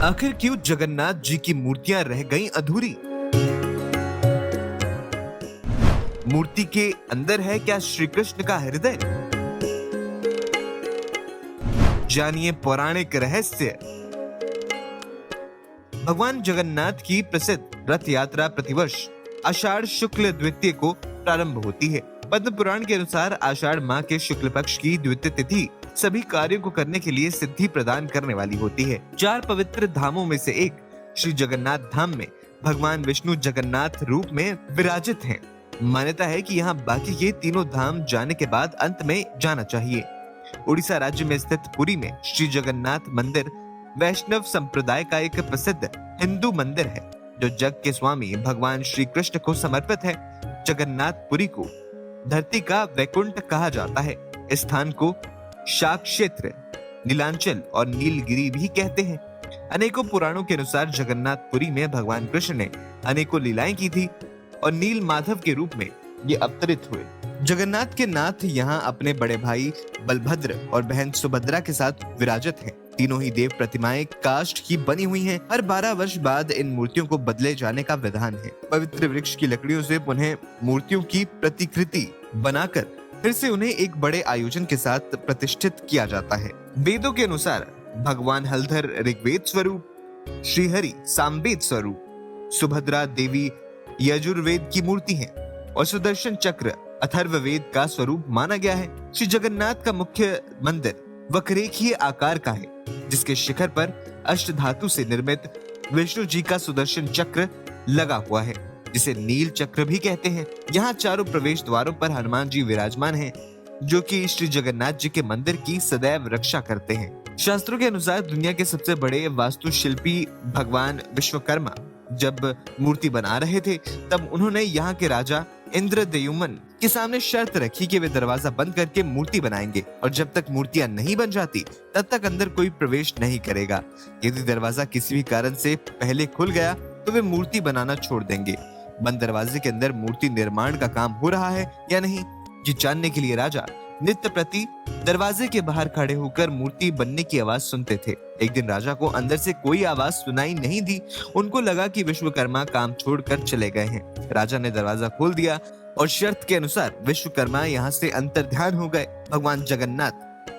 आखिर क्यों जगन्नाथ जी की मूर्तियां रह गईं अधूरी? मूर्ति के अंदर है क्या श्री कृष्ण का हृदय? जानिए पौराणिक रहस्य। भगवान जगन्नाथ की प्रसिद्ध रथ यात्रा प्रतिवर्ष आषाढ़ शुक्ल द्वितीय को प्रारंभ होती है। पद्म पुराण के अनुसार आषाढ़ माह के शुक्ल पक्ष की द्वितीय तिथि सभी कार्यों को करने के लिए सिद्धि प्रदान करने वाली होती है। 4 पवित्र धामों में से एक श्री जगन्नाथ धाम में भगवान विष्णु जगन्नाथ रूप में विराजित हैं। मान्यता है कि यहाँ बाकी के तीनों धाम जाने के बाद अंत में जाना चाहिए। उड़ीसा राज्य में स्थित पुरी में श्री जगन्नाथ मंदिर वैष्णव संप्रदाय का एक प्रसिद्ध हिंदू मंदिर है, जो जग के स्वामी भगवान श्री कृष्ण को समर्पित है। जगन्नाथपुरी को धरती का वैकुंठ कहा जाता है। इस स्थान को शाक क्षेत्र, नीलांचल और नीलगिरी भी कहते हैं। अनेकों पुराणों के अनुसार जगन्नाथपुरी में भगवान कृष्ण ने अनेकों लीलाएं की थी और नील माधव के रूप में ये अवतरित हुए। जगन्नाथ के नाथ यहाँ अपने बड़े भाई बलभद्र और बहन सुभद्रा के साथ विराजित हैं। तीनों ही देव प्रतिमाएं काष्ठ की बनी हुई हैं। हर 12 वर्ष बाद इन मूर्तियों को बदले जाने का विधान है। पवित्र वृक्ष की लकड़ियों से पुनः मूर्तियों की प्रतिकृति बनाकर फिर से उन्हें एक बड़े आयोजन के साथ प्रतिष्ठित किया जाता है। वेदों के अनुसार भगवान हलधर ऋग्वेद स्वरूप, श्रीहरि सामवेद स्वरूप, सुभद्रा देवी यजुर्वेद की मूर्ति है और सुदर्शन चक्र अथर्ववेद का स्वरूप माना गया है। श्री जगन्नाथ का मुख्य मंदिर वक्रेखीय आकार का है, जिसके शिखर पर अष्टधातु से निर्मित विष्णु जी का सुदर्शन चक्र लगा हुआ है, जिसे नील चक्र भी कहते हैं। यहाँ चारों प्रवेश द्वारों पर हनुमान जी विराजमान हैं, जो कि श्री जगन्नाथ जी के मंदिर की सदैव रक्षा करते हैं। शास्त्रों के अनुसार दुनिया के सबसे बड़े वास्तुशिल्पी भगवान विश्वकर्मा जब मूर्ति बना रहे थे, तब उन्होंने यहाँ के राजा इंद्रद्युम्न के सामने शर्त रखी कि वे दरवाजा बंद करके मूर्ति बनाएंगे और जब तक मूर्तियां नहीं बन जाती तब तक अंदर कोई प्रवेश नहीं करेगा। यदि दरवाजा किसी भी कारण से पहले खुल गया तो वे मूर्ति बनाना छोड़ देंगे। बंद दरवाजे के अंदर मूर्ति निर्माण का काम हो रहा है या नहीं, ये जानने के लिए राजा नित्य प्रति दरवाजे के बाहर खड़े होकर मूर्ति बनने की आवाज सुनते थे। एक दिन राजा को अंदर से कोई आवाज सुनाई नहीं दी। उनको लगा कि विश्वकर्मा काम छोड़कर चले गए हैं। राजा ने दरवाजा खोल दिया और शर्त के अनुसार विश्वकर्मा यहाँ से अंतर्ध्यान हो गए। भगवान जगन्नाथ,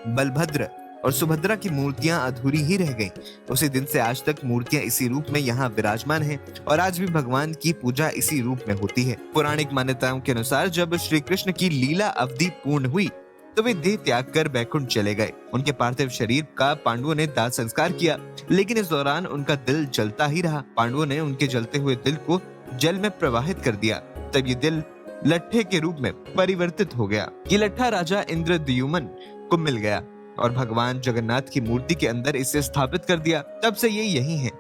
बलभद्र और सुभद्रा की मूर्तियां अधूरी ही रह गईं। उसी दिन से आज तक मूर्तियां इसी रूप में यहाँ विराजमान हैं और आज भी भगवान की पूजा इसी रूप में होती है। पौराणिक मान्यताओं के अनुसार जब श्री कृष्ण की लीला अवधि पूर्ण हुई तो वे देह त्याग कर बैकुंठ चले गए। उनके पार्थिव शरीर का पांडवों ने दाह संस्कार किया, लेकिन इस दौरान उनका दिल जलता ही रहा। पांडवों ने उनके जलते हुए दिल को जल में प्रवाहित कर दिया। तब ये दिल लट्ठे के रूप में परिवर्तित हो गया। ये लट्ठा राजा इंद्रद्युम्न को मिल गया और भगवान जगन्नाथ की मूर्ति के अंदर इसे स्थापित कर दिया। तब से ये यही है।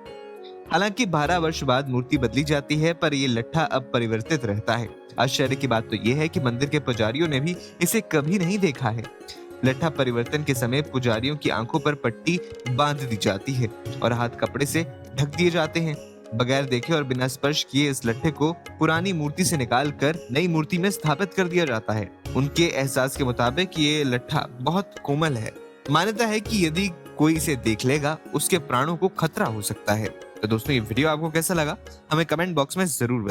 हालांकि 12 वर्ष बाद मूर्ति बदली जाती है, पर ये लट्ठा अब परिवर्तित रहता है। आश्चर्य की बात तो ये है कि मंदिर के पुजारियों ने भी इसे कभी नहीं देखा है। लट्ठा परिवर्तन के समय पुजारियों की आंखों पर पट्टी बांध दी जाती है और हाथ कपड़े से ढक दिए जाते हैं। बगैर देखे और बिना स्पर्श किए इस लट्ठे को पुरानी मूर्ति से निकाल कर नई मूर्ति में स्थापित कर दिया जाता है। उनके एहसास के मुताबिक ये लट्ठा बहुत कोमल है। मान्यता है कि यदि कोई इसे देख लेगा उसके प्राणों को खतरा हो सकता है। तो दोस्तों, ये वीडियो आपको कैसा लगा हमें कमेंट बॉक्स में जरूर बताएं।